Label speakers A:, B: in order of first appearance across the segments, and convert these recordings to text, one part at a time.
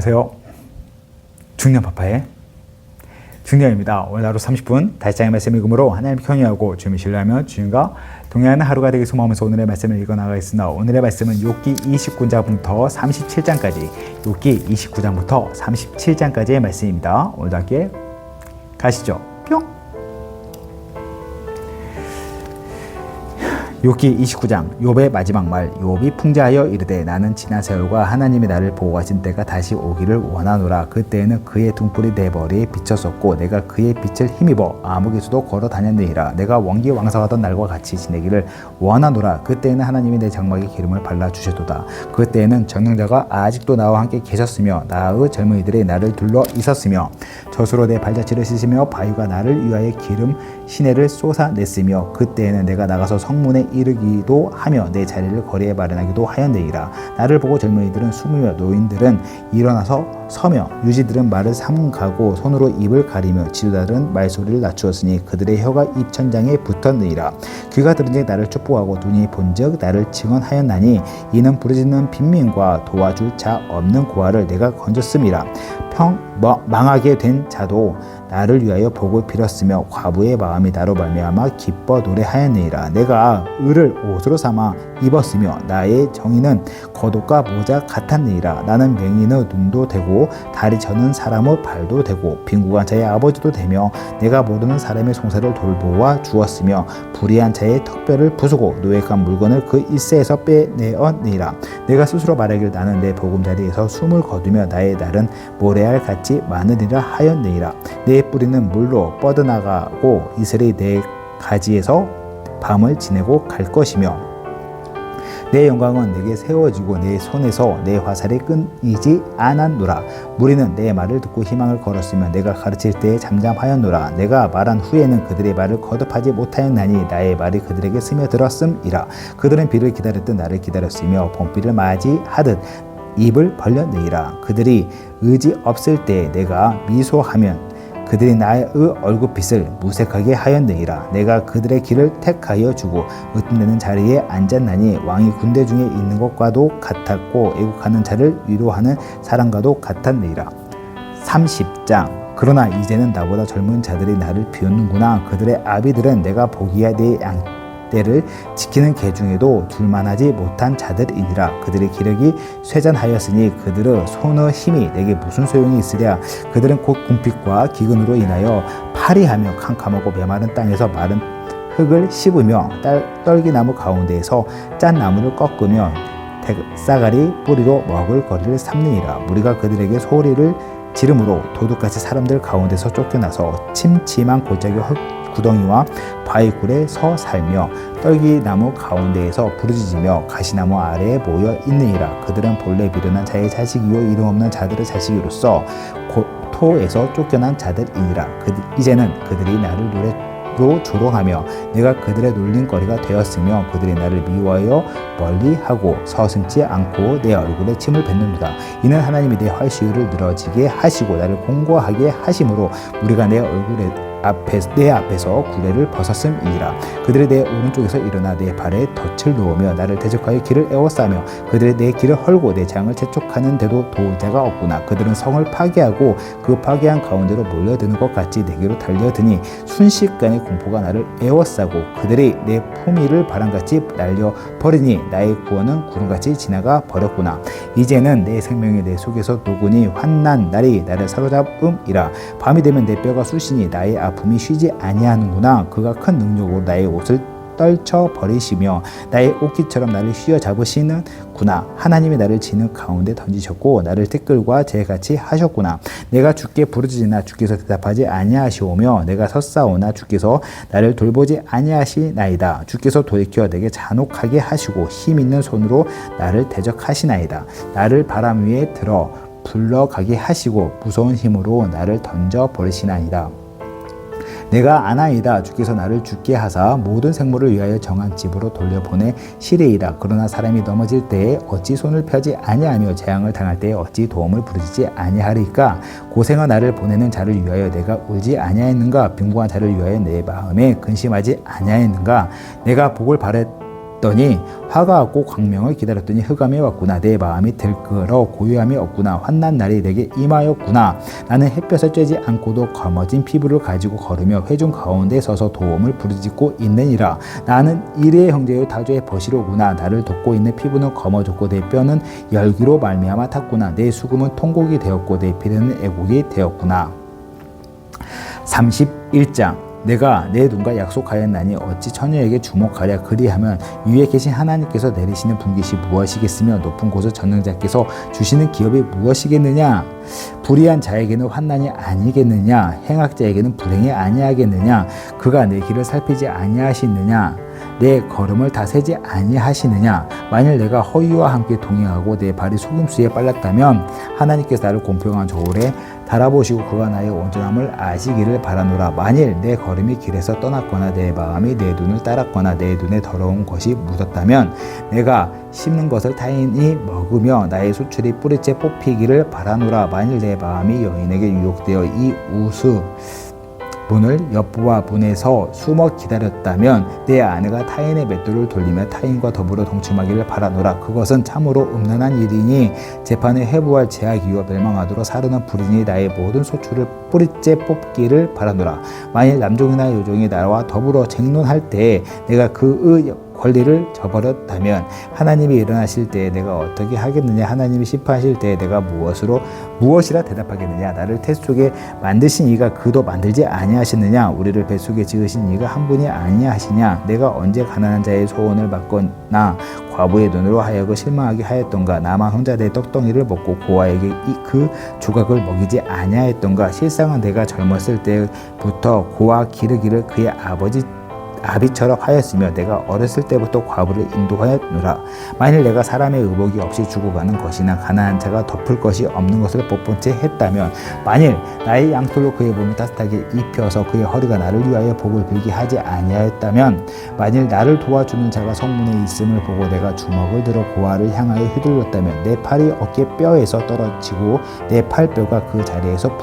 A: 안녕하세요. 중년파파의 중년입니다. 오늘 하루 30분 달장의 말씀 읽음으로 하나님 경외하고 주님을 신뢰하며 주님과 동행하는 하루가 되길 소망하면서 오늘의 말씀을 읽어나가겠습니다. 오늘의 말씀은 욥기 29장부터 37장까지 욥기 29장부터 37장까지의 말씀입니다. 오늘도 함께 가시죠. 뿅! 욥기 29장 욥의 마지막 말. 욥이 풍자하여 이르되 나는 지난 세월과 하나님이 나를 보호하신 때가 다시 오기를 원하노라. 그때에는 그의 등불이 내 머리에 비쳤었고 내가 그의 빛을 힘입어 아무개수도 걸어 다녔느니라. 내가 원기왕성하던 날과 같이 지내기를 원하노라. 그때에는 하나님이 내 장막에 기름을 발라주셨도다. 그때에는 정령자가 아직도 나와 함께 계셨으며 나의 젊은이들이 나를 둘러 있었으며 젖으로 내 발자취를 씻으며 바위가 나를 위하여 기름 시내를 쏟아냈으며 그때에는 내가 나가서 성문에 이르기도 하며 내 자리를 거리에 마련하기도 하였느니라. 나를 보고 젊은이들은 숨으며 노인들은 일어나서 서며 유지들은 말을 삼가고 손으로 입을 가리며 지도자들은 말소리를 낮추었으니 그들의 혀가 입천장에 붙었느니라. 귀가 들은즉 나를 축복하고 눈이 본즉 나를 증언하였나니 이는 부르짖는 빈민과 도와줄 자 없는 고아를 내가 건졌음이라. 망하게 된 자도 나를 위하여 복을 빌었으며 과부의 마음이 나로 말미암아 기뻐 노래하였느니라. 내가 을을 옷으로 삼아 입었으며 나의 정의는 겉옷과 모자 같았느니라. 나는 맹인의 눈도 되고 다리 저는 사람의 발도 되고 빈궁한 자의 아버지도 되며 내가 모르는 사람의 송사를 돌보아 주었으며 불의한 자의 턱뼈를 부수고 노획한 물건을 그 일세에서 빼내었느니라. 내가 스스로 말하기를 나는 내 보금자리에서 숨을 거두며 나의 날은 모래알 같이 많으리라 하였느니라. 내 뿌리는 물로 뻗어나가고 이슬이 내 가지에서 밤을 지내고 갈 것이며 내 영광은 내게 세워지고 내 손에서 내 화살이 끊이지 않았노라. 무리는 내 말을 듣고 희망을 걸었으며 내가 가르칠 때에 잠잠하였노라. 내가 말한 후에는 그들의 말을 거듭하지 못하였나니 나의 말이 그들에게 스며들었음이라. 그들은 비를 기다렸듯 나를 기다렸으며 봄비를 맞이하듯 입을 벌렸느니라. 그들이 의지 없을 때 내가 미소하면 그들이 나의 얼굴빛을 무색하게 하였느니라. 내가 그들의 길을 택하여 주고 으뜸되는 자리에 앉았나니 왕이 군대 중에 있는 것과도 같았고 애국하는 자를 위로하는 사람과도 같았느니라. 30장 그러나 이제는 나보다 젊은 자들이 나를 비웃는구나. 그들의 아비들은 내가 보기에 내 양떼를 지키는 개 중에도 둘만하지 못한 자들이니라. 그들의 기력이 쇠잔하였으니 그들의 손의 힘이 내게 무슨 소용이 있으랴. 그들은 곧 궁핍과 기근으로 인하여 파리하며 캄캄하고 메마른 땅에서 마른 흙을 씹으며 떨기나무 가운데에서 짠 나무를 꺾으며 싸가리 뿌리로 먹을 거리를 삼느니라. 무리가 그들에게 소리를 지름으로 도둑같이 사람들 가운데서 쫓겨나서 침침한 골짜기 구덩이와 바위굴에 서 살며 떨기나무 가운데에서 부르짖으며 가시나무 아래에 모여 있느니라. 그들은 본래 미련한 자의 자식이요 이름 없는 자들의 자식이로서 고토에서 쫓겨난 자들이니라. 이제는 그들이 나를 노래로 조롱하며 내가 그들의 놀림거리가 되었으며 그들이 나를 미워하여 멀리하고 서슴지 않고 내 얼굴에 침을 뱉는도다. 이는 하나님이 내 활시위를 늘어지게 하시고 나를 공고하게 하심으로 우리가 내 앞에서 구레를 벗었음이니라. 그들이 내 오른쪽에서 일어나 내 발에 덫을 놓으며 나를 대적하여 길을 에워싸며 그들이 내 길을 헐고 내 장을 재촉하는데도 도울 자가 없구나. 그들은 성을 파괴하고 그 파괴한 가운데로 몰려드는 것 같이 내게로 달려드니 순식간에 공포가 나를 에워싸고 그들이 내 품위를 바람같이 날려버리니 나의 구원은 구름같이 지나가 버렸구나. 이제는 내 생명이 내 속에서 녹으니 환난 날이 나를 사로잡음이라. 밤이 되면 내 뼈가 쑤시니 나의 아픔이 쉬지 아니하는구나. 그가 큰 능력으로 나의 옷을 떨쳐버리시며 나의 옷깃처럼 나를 휘어잡으시는구나. 하나님이 나를 진흙 가운데 던지셨고 나를 티끌과 재같이 하셨구나. 내가 주께 부르짖으나 주께서 대답하지 아니하시오며 내가 섰사오나 주께서 나를 돌보지 아니하시나이다. 주께서 돌이켜 내게 잔혹하게 하시고 힘있는 손으로 나를 대적하시나이다. 나를 바람 위에 들어 불러가게 하시고 무서운 힘으로 나를 던져버리시나이다. 내가 아나이다. 주께서 나를 죽게 하사 모든 생물을 위하여 정한 집으로 돌려보내시리이다. 그러나 사람이 넘어질 때에 어찌 손을 펴지 아니하며 재앙을 당할 때에 어찌 도움을 부르짖지 아니하리까. 고생한 나를 보내는 자를 위하여 내가 울지 아니하였는가. 빈궁한 자를 위하여 내 마음에 근심하지 아니하였는가. 내가 복을 더니 화가 왔고 광명을 기다렸더니 흑암이 왔구나. 내 마음이 들끓어 고요함이 없구나. 환난 날이 내게 임하였구나. 나는 햇볕을 쬐지 않고도 검어진 피부를 가지고 걸으며 회중 가운데 서서 도움을 부르짖고 있느니라. 나는 이레의 형제요 다조의 버시로구나. 나를 돕고 있는 피부는 검어졌고 내 뼈는 열기로 말미암아 탔구나. 내 수금은 통곡이 되었고 내 피는 애곡이 되었구나. 31장 내가 내 눈과 약속하였나니 어찌 처녀에게 주목하랴. 그리하면 위에 계신 하나님께서 내리시는 분깃이 무엇이겠으며 높은 곳의 전능자께서 주시는 기업이 무엇이겠느냐. 불의한 자에게는 환난이 아니겠느냐. 행악자에게는 불행이 아니하겠느냐. 그가 내 길을 살피지 아니하시느냐. 내 걸음을 다세지 아니하시느냐. 만일 내가 허위와 함께 동행하고 내 발이 속임수에 빨랐다면 하나님께서 나를 공평한 저울에 달아보시고 그가 나의 온전함을 아시기를 바라노라. 만일 내 걸음이 길에서 떠났거나 내 마음이 내 눈을 따랐거나 내 눈에 더러운 것이 묻었다면 내가 씹는 것을 타인이 먹으며 나의 수출이 뿌리째 뽑히기를 바라노라. 만일 내 마음이 여인에게 유혹되어 이 우스 문을 엿보아 문에서 숨어 기다렸다면 내 아내가 타인의 맷돌을 돌리며 타인과 더불어 동침하기를 바라노라. 그것은 참으로 음란한 일이니 재판에 회부할 제약이요 멸망하도록 사르는 불인이 나의 모든 소출을 뿌리째 뽑기를 바라노라. 만일 남종이나 여종이 나와 더불어 쟁론할 때에 내가 그의 권리를 저버렸다면 하나님이 일어나실 때에 내가 어떻게 하겠느냐. 하나님이 심판하실 때에 내가 무엇이라 대답하겠느냐. 나를 태 속에 만드신 이가 그도 만들지 아니하시느냐. 우리를 뱃속에 지으신 이가 한 분이 아니하시냐. 내가 언제 가난한 자의 소원을 받거나 과부의 눈으로 하여금 실망하게 하였던가. 나만 혼자 내 떡덩이를 먹고 고아에게 그 조각을 먹이지 아니하였던가. 실상은 내가 젊었을 때부터 고아 기르기를 그의 아비처럼 하였으며 내가 어렸을 때부터 과부를 인도하였노라. 만일 내가 사람의 의복이 없이 죽어가는 것이나 가난한 자가 덮을 것이 없는 것을 못 본 채 했다면 만일 나의 양털로 그의 몸을 따뜻하게 입혀서 그의 허리가 나를 위하여 복을 빌게 하지 아니하였다면 만일 나를 도와주는 자가 성문에 있음을 보고 내가 주먹을 들어 고아를 향하여 휘둘렀다면 내 팔이 어깨 뼈에서 떨어지고 내 팔뼈가 그 자리에서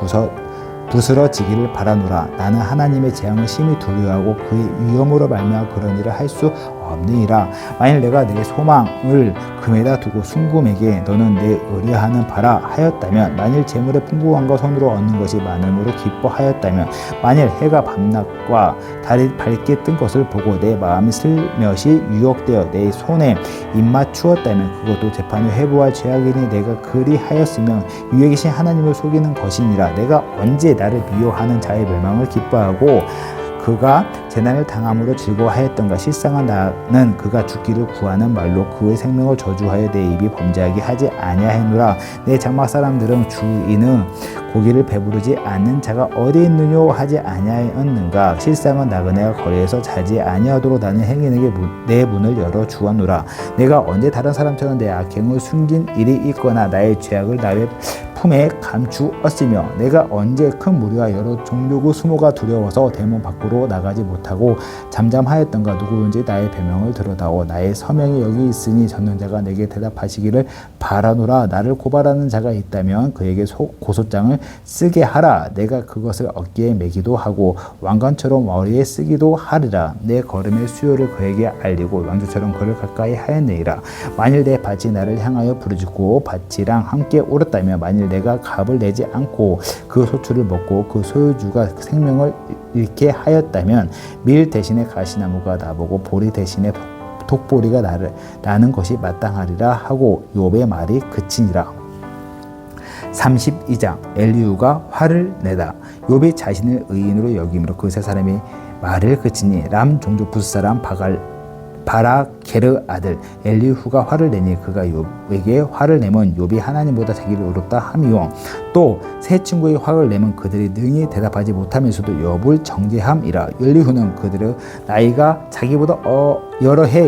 A: 부스러지기를 바라노라. 나는 하나님의 재앙을 심히 두려워하고 그의 위험으로 말미암아 그런 일을 할 수 없느니라. 만일 내가 내 소망을 금에다 두고 순금에게 너는 내 의뢰하는 바라 하였다면 만일 재물의 풍부한 것 손으로 얻는 것이 많음으로 기뻐하였다면 만일 해가 밤낮과 달이 밝게 뜬 것을 보고 내 마음이 슬며시 유혹되어 내 손에 입맞추었다면 그것도 재판에 회부할 죄악이니 내가 그리하였으면 위에 계신 하나님을 속이는 것이니라. 내가 언제 나를 미워하는 자의 멸망을 기뻐하고 그가 재난을 당함으로 즐거워하였던가. 실상은 나는 그가 죽기를 구하는 말로 그의 생명을 저주하여 내 입이 범죄하게 하지 아니하였노라. 내 장막 사람들은 주인은 고기를 배부르지 않는 자가 어디 있느뇨 하지 아니하였는가. 실상은 나그네가 거리에서 자지 아니하도록 나는 행인에게 내 문을 열어 주었노라. 내가 언제 다른 사람처럼 내 악행을 숨긴 일이 있거나 나의 죄악을 나의 품에 감추었으며 내가 언제 큰 무리와 여러 종족의 수모가 두려워서 대문 밖으로 나가지 못하고 잠잠하였던가. 누구든지 나의 배명을 들어다오. 나의 서명이 여기 있으니 전능자가 내게 대답하시기를 바라노라. 나를 고발하는 자가 있다면 그에게 고소장을 쓰게 하라. 내가 그것을 어깨에 매기도 하고 왕관처럼 머리에 쓰기도 하리라. 내 걸음의 수요를 그에게 알리고 왕조처럼 그를 가까이 하였느니라. 만일 내 밭이 나를 향하여 부르짖고 밭이랑 함께 울었다면 만일 내가 값을 내지 않고 그 소출을 먹고 그 소유주가 생명을 잃게 하였다면 밀 대신에 가시나무가 나보고 보리 대신에 독보리가 나는 것이 마땅하리라 하고 욥의 말이 그치니라. 32장 엘리후가 화를 내다. 욥이 자신을 의인으로 여김으로 그 세 사람이 말을 그치니 람 종족 부스 사람 바라게르 아들 엘리후가 화를 내니 그가 욥에게 화를 내면 욥이 하나님보다 자기를 의롭다 함이요. 또 세 친구의 화를 내면 그들이 능히 대답하지 못하면서도 욥을 정죄함이라. 엘리후는 그들의 나이가 자기보다 여러 해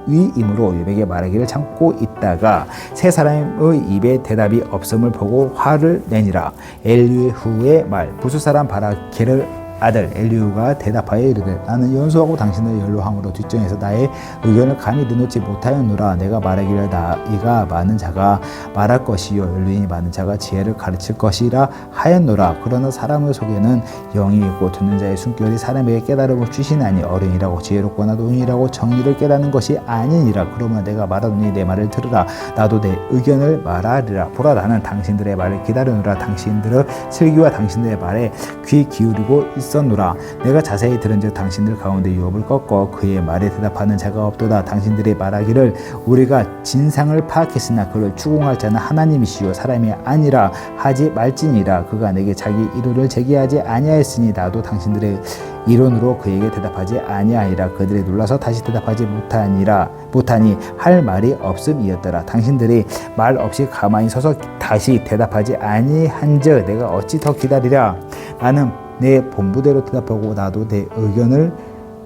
A: 위이므로 욥에게 말하기를 참고 있다가 세 사람의 입에 대답이 없음을 보고 화를 내니라. 엘리후의 말 부수 사람 바라게르 아들 엘리후가 대답하여 이르되 나는 연소하고 당신을 연로함으로 뒷전에서 나의 의견을 감히 내놓지 못하였노라. 내가 말하기를 나이가 많은 자가 말할 것이요 연륜이 많은 자가 지혜를 가르칠 것이라 하였노라. 그러나 사람의 속에는 영이 있고 듣는 자의 숨결이 사람에게 깨달음을 주시나니 어른이라고 지혜롭거나 노인이라고 정의를 깨닫는 것이 아니니라. 그러면 내가 말하노니 내 말을 들으라. 나도 내 의견을 말하리라. 보라 나는 당신들의 말을 기다리노라. 당신들의 슬기와 당신들의 말에 귀 기울이고 있었노라. 내가 자세히 들은즉 당신들 가운데 유업을 꺾어 그의 말에 대답하는 자가 없도다. 당신들이 말하기를 우리가 진상을 파악했으나 그를 추궁할 자는 하나님이시요 사람이 아니라 하지 말지니라. 그가 내게 자기 이론을 제기하지 아니하였으니 나도 당신들의 이론으로 그에게 대답하지 아니하리라. 그들이 놀라서 다시 대답하지 못하니 할 말이 없음이었더라. 당신들이 말 없이 가만히 서서 다시 대답하지 아니한즉 내가 어찌 더 기다리랴. 나는 내 본부대로 대답하고 나도 내 의견을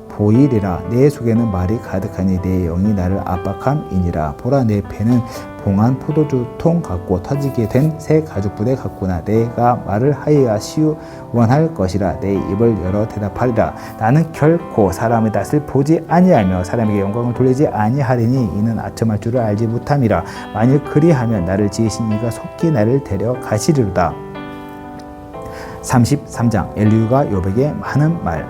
A: 보이리라. 내 속에는 말이 가득하니 내 영이 나를 압박함이니라. 보라 내 배는 봉한 포도주통 같고 터지게 된 새 가죽부대 같구나. 내가 말을 하여야 시원할 것이라. 내 입을 열어 대답하리라. 나는 결코 사람의 낯을 보지 아니하며 사람에게 영광을 돌리지 아니하리니 이는 아첨할 줄을 알지 못함이라. 만일 그리하면 나를 지으신 이가 속히 나를 데려가시리로다. 33장 엘리후가 욥에게 하는 말.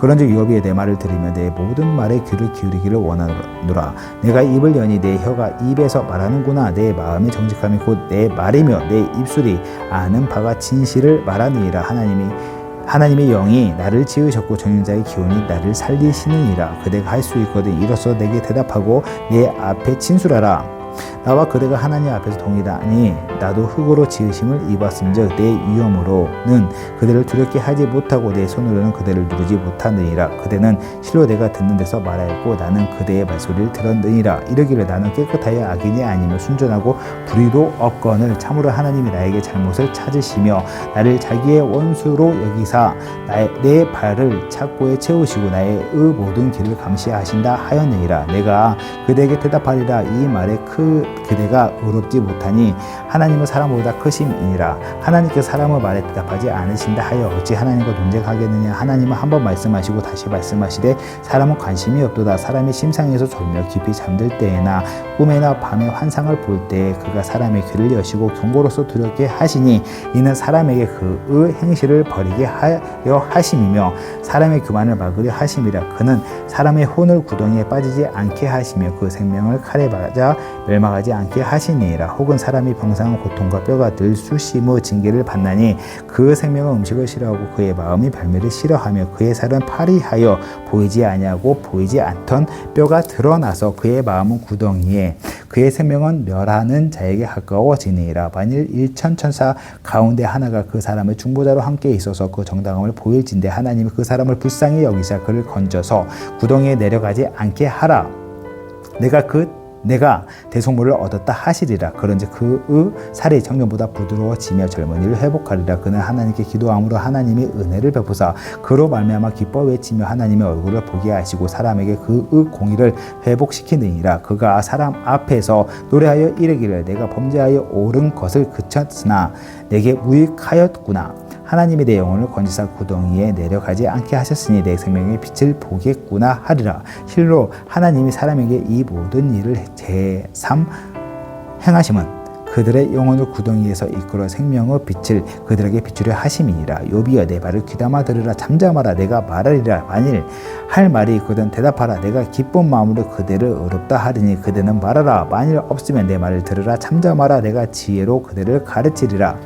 A: 그런즉 욥이 내 말을 들으며 내 모든 말에 귀를 기울이기를 원하노라. 내가 입을 여니 내 혀가 입에서 말하는구나. 내 마음의 정직함이 곧 내 말이며 내 입술이 아는 바가 진실을 말하느니라. 하나님의 영이 나를 지으셨고 전능자의 기운이 나를 살리시느니라. 그대가 할 수 있거든 이로써 내게 대답하고 내 앞에 진술하라. 나와 그대가 하나님 앞에서 동일하니 나도 흙으로 지으심을 입었음즉 내 위엄으로는 그대를 두렵게 하지 못하고 내 손으로는 그대를 누르지 못하느니라. 그대는 실로 내가 듣는 데서 말하였고 나는 그대의 말소리를 들었느니라. 이르기를 나는 깨끗하여 악인이 아니며 순전하고 불의도 없거늘 참으로 하나님이 나에게 잘못을 찾으시며 나를 자기의 원수로 여기사 내 발을 착고에 채우시고 나의 모든 길을 감시하신다 하였느니라. 내가 그대에게 대답하리라. 이 말에 그대가 의롭지 못하니 하나님은 사람보다 크심이니라. 하나님께서 사람의 말에 대답하지 않으신다 하여 어찌 하나님과 논쟁하겠느냐. 하나님은 한번 말씀하시고 다시 말씀하시되 사람은 관심이 없도다. 사람이 심상에서 졸며 깊이 잠들 때에나 꿈에나 밤에 환상을 볼 때에 그가 사람의 귀를 여시고 경고로서 두렵게 하시니 이는 사람에게 그의 행실을 버리게 하여 하심이며 사람의 교만을 막으려 하심이라. 그는 사람의 혼을 구덩이에 빠지지 않게 하시며 그 생명을 칼에 맞아 멸망하지 않게 하시니라. 혹은 사람이 병상한 고통과 뼈가 늘 수심의 징계를 받나니 그 생명은 음식을 싫어하고 그의 마음이 별미를 싫어하며 그의 살은 파리하여 보이지 아니하고 보이지 않던 뼈가 드러나서 그의 마음은 구덩이에 그의 생명은 멸하는 자에게 가까워지니라. 만일 일천천사 가운데 하나가 그 사람의 중보자로 함께 있어서 그 정당함을 보일진대 하나님이 그 사람을 불쌍히 여기사 그를 건져서 구덩이에 내려가지 않게 하라. 내가 대속물을 얻었다 하시리라. 그런즉 그의 살이 청년보다 부드러워지며 젊은이를 회복하리라. 그는 하나님께 기도함으로 하나님이 은혜를 베푸사 그로 말미암아 기뻐 외치며 하나님의 얼굴을 보게 하시고 사람에게 그의 공의를 회복시키느니라. 그가 사람 앞에서 노래하여 이르기를 내가 범죄하여 옳은 것을 그쳤으나 내게 무익하였구나. 하나님이 내 영혼을 건지사 구덩이에 내려가지 않게 하셨으니 내 생명의 빛을 보겠구나 하리라. 실로 하나님이 사람에게 이 모든 일을 제삼 행하심은 그들의 영혼을 구덩이에서 이끌어 생명의 빛을 그들에게 비추려 하심이니라. 욥이여 내 말을 귀담아 들으라. 잠잠하라. 내가 말하리라. 만일 할 말이 있거든 대답하라. 내가 기쁜 마음으로 그대를 의롭다 하리니 그대는 말하라. 만일 없으면 내 말을 들으라. 잠잠하라. 내가 지혜로 그대를 가르치리라.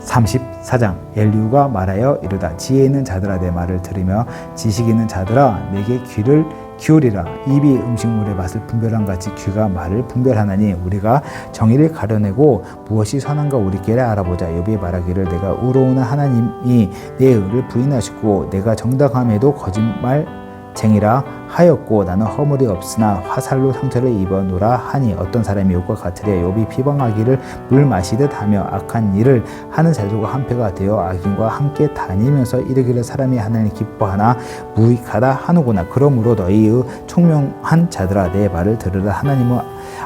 A: 34장 엘리후가 말하여 이르다. 지혜 있는 자들아 내 말을 들으며 지식 있는 자들아 내게 귀를 기울이라. 입이 음식물의 맛을 분별한 같이 귀가 말을 분별하나니 우리가 정의를 가려내고 무엇이 선한가 우리끼리 알아보자. 욥이 말하기를 내가 의로운 하나님이 내 의를 부인하시고 내가 정당함에도 거짓말쟁이라 하였고 나는 허물이 없으나 화살로 상처를 입어노라 하니 어떤 사람이 욥과 같으랴. 욥이 비방하기를 물 마시듯 하며 악한 일을 하는 자들과 한패가 되어 악인과 함께 다니면서 이르기를 사람이 하나님을 기뻐하나 무익하다 하는구나. 그러므로 너희의 총명한 자들아 내 말을 들으라. 하나님은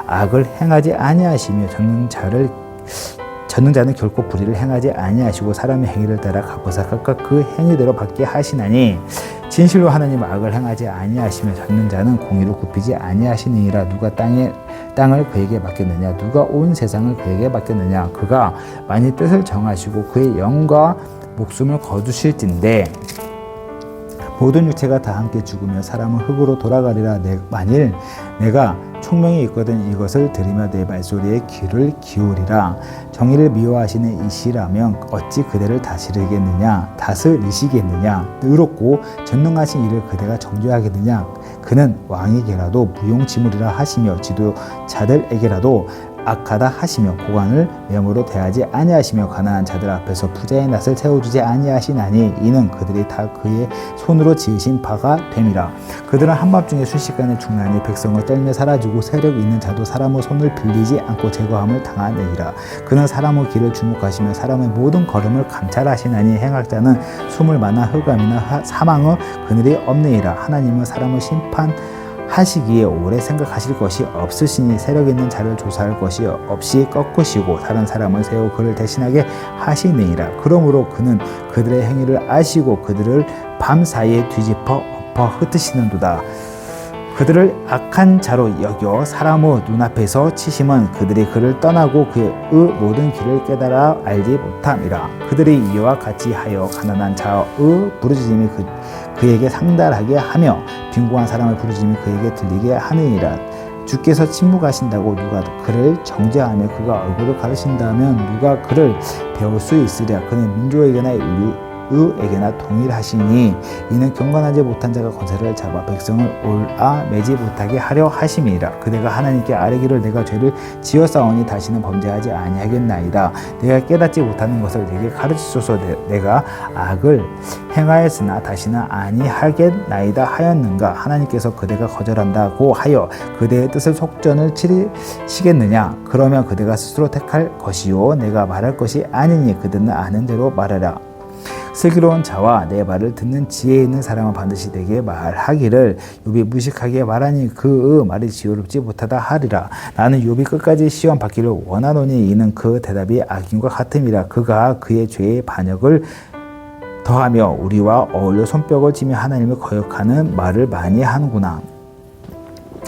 A: 악을 행하지 아니하시며 전능자는 결코 불의를 행하지 아니하시고 사람의 행위를 따라 값으사 각각 그 행위대로 받게 하시나니 진실로 하나님 악을 행하지 아니하시며 전능자는 공의를 굽히지 아니하시느니라. 누가 땅을 그에게 맡겼느냐? 누가 온 세상을 그에게 맡겼느냐? 그가 만일 뜻을 정하시고 그의 영과 목숨을 거두실진데 모든 육체가 다 함께 죽으며 사람은 흙으로 돌아가리라. 만일 내가 총명이 있거든 이것을 들으며 내 말소리에 귀를 기울이라. 정의를 미워하시는 이시라면 어찌 그대를 다스리시겠느냐? 의롭고 전능하신 이를 그대가 정죄하겠느냐? 그는 왕에게라도 무용지물이라 하시며 지도자들에게라도 악하다 하시며 고관을 외모로 대하지 아니하시며 가난한 자들 앞에서 부자의 낯을 세워주지 아니하시나니 이는 그들이 다 그의 손으로 지으신 바가 됨이라. 그들은 한밤중에 순식간에 죽나니 백성을 떨며 사라지고 세력 있는 자도 사람의 손을 빌리지 않고 제거함을 당하느니라. 그는 사람의 길을 주목하시며 사람의 모든 걸음을 감찰하시나니 행악자는 숨을 만한 흑암이나 사망의 그늘이 없느니라. 하나님은 사람을 심판하시기에 오래 생각하실 것이 없으시니 세력 있는 자를 조사할 것이 없이 꺾으시고 다른 사람을 세워 그를 대신하게 하시느니라. 그러므로 그는 그들의 행위를 아시고 그들을 밤 사이에 뒤집어 엎어 흩으시는도다. 그들을 악한 자로 여겨 사람의 눈앞에서 치심은 그들이 그를 떠나고 그의 모든 길을 깨달아 알지 못함이라. 그들이 이와 같이 하여 가난한 자의 부르짖음이 그에게 상달하게 하며 빈곤한 사람의 부르짖음이 그에게 들리게 하느니라. 주께서 침묵하신다고 누가 그를 정죄하며 그가 얼굴을 가르신다면 누가 그를 배울 수 있으랴. 그는 민족에게나 인류에게나 동일하시니 이는 경건하지 못한 자가 권세를 잡아 백성을 올아매지 못하게 하려 하심이라. 그대가 하나님께 아뢰기를 내가 죄를 지었사오니 다시는 범죄하지 아니하겠나이다. 내가 깨닫지 못하는 것을 내게 가르치소서. 내가 악을 행하였으나 다시는 아니하겠나이다 하였는가? 하나님께서 그대가 거절한다고 하여 그대의 뜻을 속전을 치시겠느냐? 그러면 그대가 스스로 택할 것이요 내가 말할 것이 아니니 그대는 아는 대로 말하라. 슬기로운 자와 내 말을 듣는 지혜 있는 사람은 반드시 내게 말하기를 욥이 무식하게 말하니 그 말이 지혜롭지 못하다 하리라. 나는 욥이 끝까지 시험 받기를 원하노니 이는 그 대답이 악인과 같음이라. 그가 그의 죄의 반역을 더하며 우리와 어울려 손뼉을 치며 하나님을 거역하는 말을 많이 하는구나.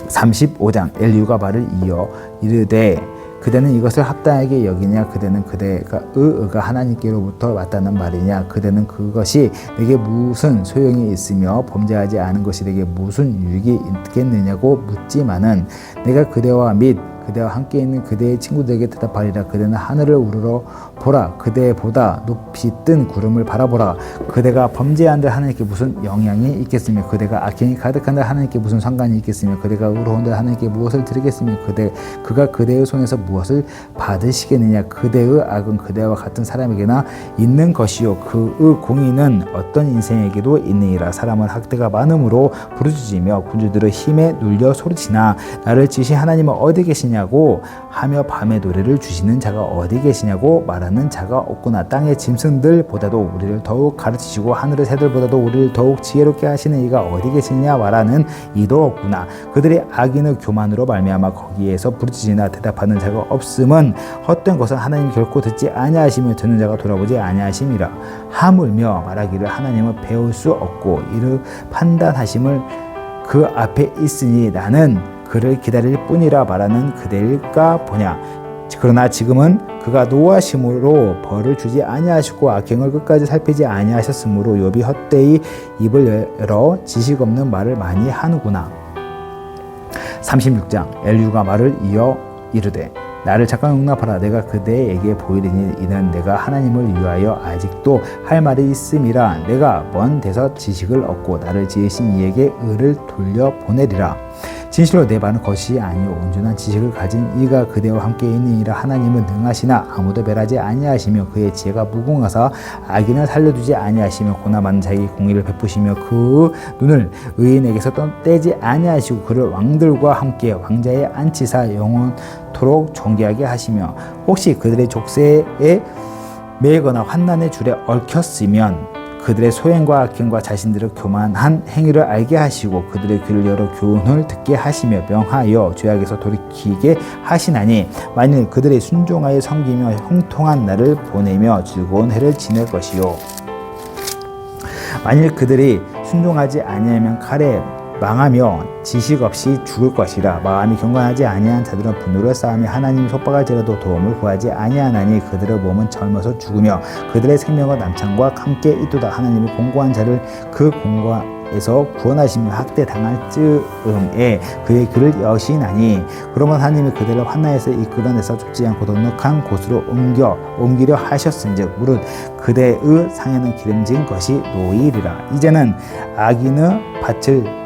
A: 35장 엘리후가 말을 이어 이르되 그대는 이것을 합당하게 여기냐? 그대는 그대가 의가 하나님께로부터 왔다는 말이냐? 그대는 그것이 내게 무슨 소용이 있으며 범죄하지 않은 것이 내게 무슨 유익이 있겠느냐고 묻지만은 내가 그대와 및 그대와 함께 있는 그대의 친구들에게 대답하리라. 그대는 하늘을 우러러 보라. 그대보다 높이 뜬 구름을 바라보라. 그대가 범죄한들 하나님께 무슨 영향이 있겠으며 그대가 악행이 가득한들 하나님께 무슨 상관이 있겠으며 그대가 의로운들 하나님께 무엇을 드리겠으며 그가 그대의 손에서 무엇을 받으시겠느냐? 그대의 악은 그대와 같은 사람에게나 있는 것이요 그의 공의는 어떤 인생에게도 있느니라. 사람은 학대가 많음으로 부르짖으며 군주들의 힘에 눌려 소리치나 나를 지으신 하나님은 어디 계시냐? 고 하며 밤에 노래를 주시는 자가 어디 계시냐고 말하는 자가 없구나. 땅의 짐승들보다도 우리를 더욱 가르치시고 하늘의 새들보다도 우리를 더욱 지혜롭게 하시는 이가 어디 계시냐 말하는 이도 없구나. 그들이 악인의 교만으로 말미암아 거기에서 부르짖으나 대답하는 자가 없음은 헛된 것은 하나님 결코 듣지 아니하시며 듣는 자가 돌아보지 아니하심이라. 하물며 말하기를 하나님은 배울 수 없고 이를 판단하심을 그 앞에 있으니 나는 그를 기다릴 뿐이라 말하는 그대일까 보냐. 그러나 지금은 그가 노하심으로 벌을 주지 아니하시고 악행을 끝까지 살피지 아니하셨으므로 욥이 헛되이 입을 열어 지식 없는 말을 많이 하는구나. 36장 엘리후가 말을 이어 이르되 나를 잠깐 용납하라. 내가 그대에게 보이리니 이는 내가 하나님을 위하여 아직도 할 말이 있음이라. 내가 먼 데서 지식을 얻고 나를 지으신 이에게 의를 돌려보내리라. 진실로 내 말은 것이 아니요 온전한 지식을 가진 이가 그대와 함께 있느니라. 하나님은 능하시나 아무도 멸하지 아니하시며 그의 지혜가 무궁하사 악인을 살려두지 아니하시며 고난받는 자에게 공의를 베푸시며 그 눈을 의인에게서 떼지 아니하시고 그를 왕들과 함께 왕자에 앉히사 영원토록 존귀하게 하시며 혹시 그들의 족쇄에 매거나 환난의 줄에 얽혔으면 그들의 소행과 악행과 자신들의 교만한 행위를 알게 하시고 그들의 귀를 열어 교훈을 듣게 하시며 명하여 죄악에서 돌이키게 하시나니 만일 그들의 순종하여 섬기며 형통한 날을 보내며 즐거운 해를 지낼 것이요 만일 그들이 순종하지 아니하면 칼에 망하며 지식 없이 죽을 것이라. 마음이 경건하지 아니한 자들은 분노를 쌓으며 하나님 속박할지라도 도움을 구하지 아니하나니 그들의 몸은 젊어서 죽으며 그들의 생명은 남창과 함께 있도다. 하나님이 공고한 자를 그 공고에서 구원하시며 학대당할 즈음에 그의 귀를 여시나니 그러면 하나님이 그들을 환난에서 이끌어내서 죽지 않고 넉넉한 곳으로 옮기려 하셨은즉 무릇 그대의 상에는 기름진 것이 놓이리라. 이제는 악인의 밭을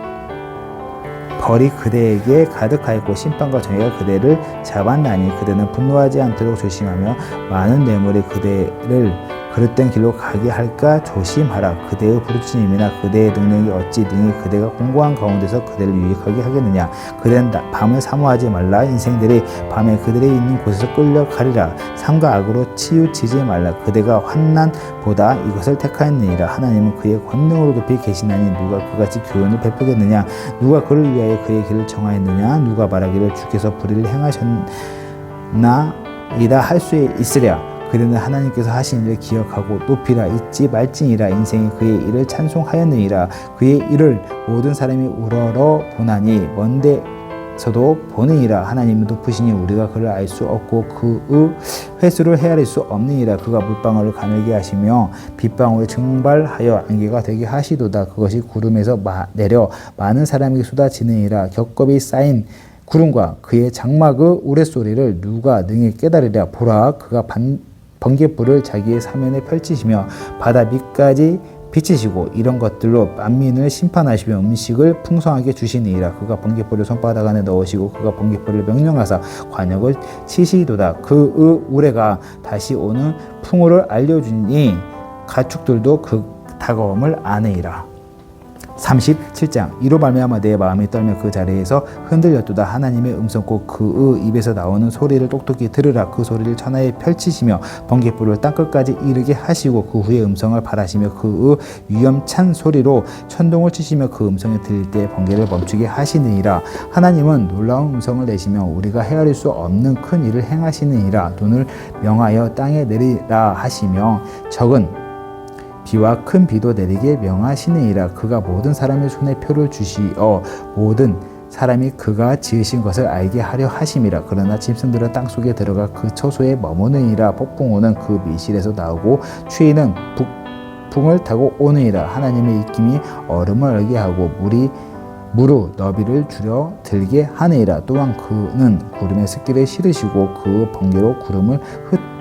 A: 벌이 그대에게 가득하였고 심판과 정의가 그대를 잡았나니 그대는 분노하지 않도록 조심하며 많은 뇌물이 그대를 그릇된 길로 가게 할까 조심하라. 그대의 부르짖음이나 그대의 능력이 어찌 능히 그대가 공고한 가운데서 그대를 유익하게 하겠느냐. 그대는 밤을 사모하지 말라. 인생들이 밤에 그들이 있는 곳에서 끌려가리라. 삶과 악으로 치우치지 말라. 그대가 환난보다 이것을 택하였느니라. 하나님은 그의 권능으로 높이 계시나니 누가 그같이 교훈을 베푸겠느냐. 누가 그를 위하여 그의 길을 정하였느냐. 누가 말하기를 주께서 불의를 행하셨나이다 할 수 있으랴. 그대는 하나님께서 하신 일을 기억하고 높이라. 잊지 말지니라. 인생이 그의 일을 찬송하였느니라. 그의 일을 모든 사람이 우러러 보나니 먼 데서도 보느니라. 하나님은 높으시니 우리가 그를 알 수 없고 그의 회수를 헤아릴 수 없느니라. 그가 물방울을 가늘게 하시며 빗방울을 증발하여 안개가 되게 하시도다. 그것이 구름에서 내려 많은 사람에게 쏟아지느니라. 겹겹이 쌓인 구름과 그의 장막의 우레소리를 누가 능히 깨달으랴. 보라, 그가 번갯불을 자기의 사면에 펼치시며 바다 밑까지 비치시고 이런 것들로 만민을 심판하시며 음식을 풍성하게 주시니이라. 그가 번갯불을 손바닥 안에 넣으시고 그가 번갯불을 명령하사 관역을 치시도다. 그의 우레가 다시 오는 풍우를 알려주니 가축들도 그 다가옴을 아느니라. 37장. 이로 말미암아 내 마음이 떨며 그 자리에서 흔들렸도다. 하나님의 음성 곧 그의 입에서 나오는 소리를 똑똑히 들으라. 그 소리를 천하에 펼치시며 번갯불을 땅끝까지 이르게 하시고 그 후에 음성을 발하시며 그의 위엄찬 소리로 천둥을 치시며 그 음성이 들릴 때 번개를 멈추게 하시느니라. 하나님은 놀라운 음성을 내시며 우리가 헤아릴 수 없는 큰 일을 행하시느니라. 눈을 명하여 땅에 내리라 하시며 적은 비와 큰 비도 내리게 명하시느니라. 그가 모든 사람의 손에 표를 주시어 모든 사람이 그가 지으신 것을 알게 하려 하심이라. 그러나 짐승들은 땅속에 들어가 그 처소에 머무느니라. 폭풍우는 그 밀실에서 나오고 추위는 북풍을 타고 오느니라. 하나님의 입김이 얼음을 얼게 하고 무루 너비를 줄여 들게 하느니라. 또한 그는 구름에 습기를 실으시고 그 번개로 구름을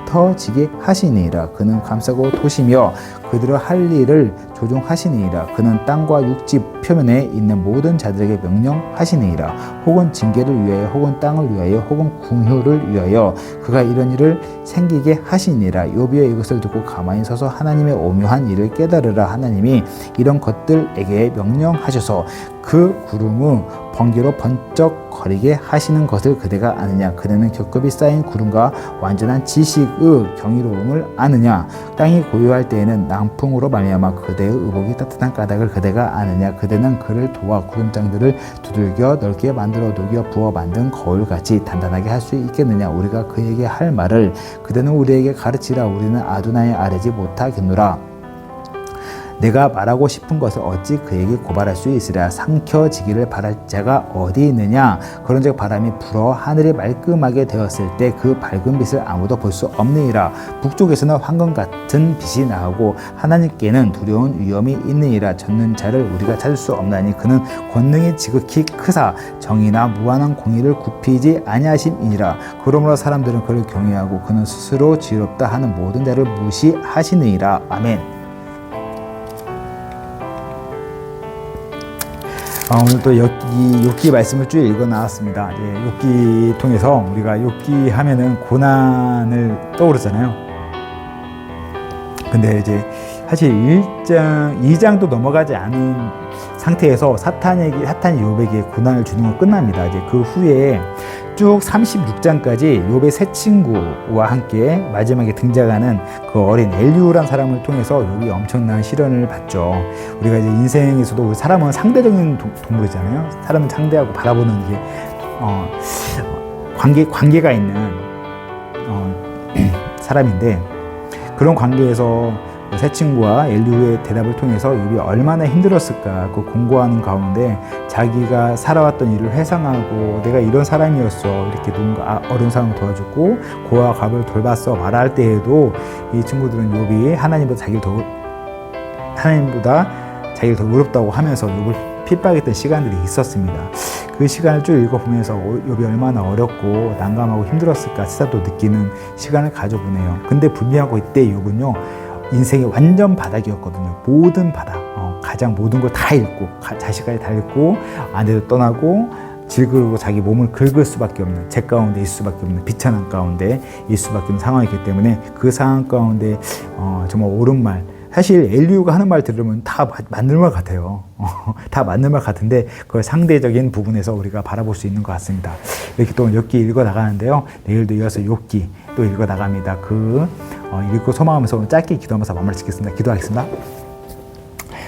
A: 흩어지게 하시니라. 그는 감싸고 도시며 그들의 할 일을 조종하시니라. 그는 땅과 육지 표면에 있는 모든 자들에게 명령하시니라. 혹은 징계를 위하여 혹은 땅을 위하여 혹은 궁효를 위하여 그가 이런 일을 생기게 하시니라. 욥이여 이것을 듣고 가만히 서서 하나님의 오묘한 일을 깨달으라. 하나님이 이런 것들에게 명령하셔서 그 구름의 번개로 번쩍거리게 하시는 것을 그대가 아느냐. 그대는 겹겹이 쌓인 구름과 완전한 지식의 경이로움을 아느냐. 땅이 고요할 때에는 낭풍으로 말미암아 그대의 의복이 따뜻한 까닭을 그대가 아느냐. 그대는 그를 도와 구름장들을 두들겨 넓게 만들어 녹여 부어 만든 거울같이 단단하게 할 수 있겠느냐. 우리가 그에게 할 말을 그대는 우리에게 가르치라. 우리는 아두나에 아뢰지 못하겠노라. 내가 말하고 싶은 것을 어찌 그에게 고발할 수 있으랴. 삼켜지기를 바랄 자가 어디 있느냐. 그런즉 바람이 불어 하늘이 말끔하게 되었을 때 그 밝은 빛을 아무도 볼 수 없느니라. 북쪽에서는 황금 같은 빛이 나오고 하나님께는 두려운 위험이 있느니라. 젖는 자를 우리가 찾을 수 없나니 그는 권능이 지극히 크사 정의나 무한한 공의를 굽히지 아니하심이니라. 그러므로 사람들은 그를 경외하고 그는 스스로 지혜롭다 하는 모든 자를 무시하시느니라. 아멘. 오늘 또 욥기 말씀을 쭉 읽어 나왔습니다. 욥기 통해서 우리가 욥기 하면은 고난을 떠오르잖아요. 근데 이제 사실 1장, 2장도 넘어가지 않은 상태에서 사탄이 욥에게 고난을 주는 건 끝납니다. 이제 그 후에 쭉 36장까지 욥의 새 친구와 함께 마지막에 등장하는 그 어린 엘리후란 사람을 통해서 욥이 엄청난 시련을 받죠. 우리가 이제 인생에서도 사람은 상대적인 동물이잖아요. 사람은 상대하고 바라보는 이게 관계가 있는 사람인데, 그런 관계에서 새 친구와 엘리후의 대답을 통해서 욥이 얼마나 힘들었을까. 그 공고하는 가운데 자기가 살아왔던 일을 회상하고 내가 이런 사람이었어, 이렇게 누군가 어려운 사람을 도와줬고 고아와 갑을 돌봤어 말할 때에도 이 친구들은 욥이 하나님보다 자기를 더 의롭다고 하면서 욥을 핍박했던 시간들이 있었습니다. 그 시간을 쭉 읽어보면서 욥이 얼마나 어렵고 난감하고 힘들었을까 스스로 느끼는 시간을 가져보네요. 근데 분명하고 이때 욥은요, 인생의 완전 바닥이었거든요. 모든 바닥, 가장 모든 걸 다 잃고, 자식까지 다 잃고, 아내도 떠나고, 질그르고 자기 몸을 긁을 수밖에 없는, 재 가운데 있을 수밖에 없는, 비천한 가운데 있을 수밖에 없는 상황이기 때문에 그 상황 가운데 정말 옳은 말, 사실 엘리후가 하는 말 들으면 다 맞는 말 같아요. 다 맞는 말 같은데 그걸 상대적인 부분에서 우리가 바라볼 수 있는 것 같습니다. 이렇게 또 욥기 읽어 나가는데요. 내일도 이어서 욥기 또 읽어 나갑니다. 읽고 소망하면서 오늘 짧게 기도하면서 마무리 짓겠습니다. 기도하겠습니다.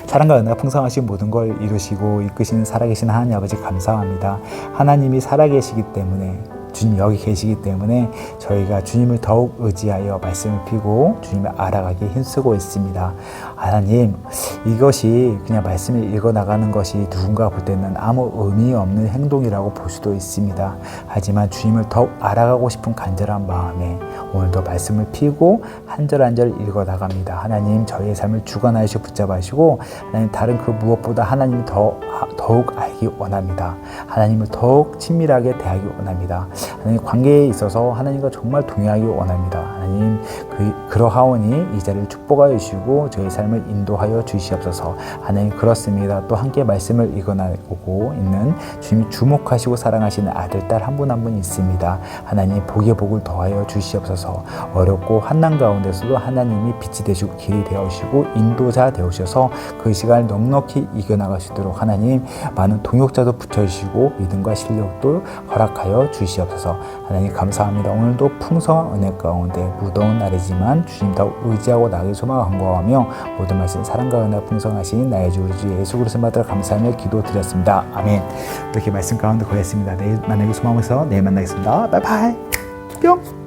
A: 사랑과 은혜가 풍성하신 모든 걸 이루시고 이끄시는 살아계신 하나님 아버지 감사합니다. 하나님이 살아계시기 때문에, 주님 여기 계시기 때문에 저희가 주님을 더욱 의지하여 말씀을 피고 주님을 알아가기에 힘쓰고 있습니다. 하나님, 이것이 그냥 말씀을 읽어나가는 것이 누군가 볼 때는 아무 의미 없는 행동이라고 볼 수도 있습니다. 하지만 주님을 더욱 알아가고 싶은 간절한 마음에 오늘도 말씀을 피고 한 절 한 절 읽어나갑니다. 하나님, 저희의 삶을 주관하시고 붙잡으시고 하나님, 다른 그 무엇보다 하나님을 더욱 알기 원합니다. 하나님을 더욱 친밀하게 대하기 원합니다. 하나님, 관계에 있어서 하나님과 정말 동의하기 원합니다. 하나님, 그러하오니 이 자리를 축복하여 주시고 저희 삶을 인도하여 주시옵소서. 하나님, 그렇습니다. 또 함께 말씀을 읽어나오고 있는 주님이 주목하시고 사랑하시는 아들, 딸 한 분 한 분 있습니다. 하나님, 복에 복을 더하여 주시옵소서. 어렵고 환난 가운데서도 하나님이 빛이 되시고 길이 되어주시고 인도자 되어주셔서 그 시간을 넉넉히 이겨나갈 수 있도록 하나님, 많은 동역자도 붙여주시고 믿음과 실력도 허락하여 주시옵소서. 하나님, 감사합니다. 오늘도 풍성한 은혜 가운데 무더운 날이지만 주님 더욱 의지하고 나에게 소망을 간구하며 모든 말씀 사랑과 은혜 풍성하신 나의 주 우리 주 예수 그리스도 받들어 감사하며 기도드렸습니다. 아멘. 이렇게 말씀 가운데 거했습니다. 내일 만나기 소망하면서 내일 만나겠습니다. 바이바이. 뿅.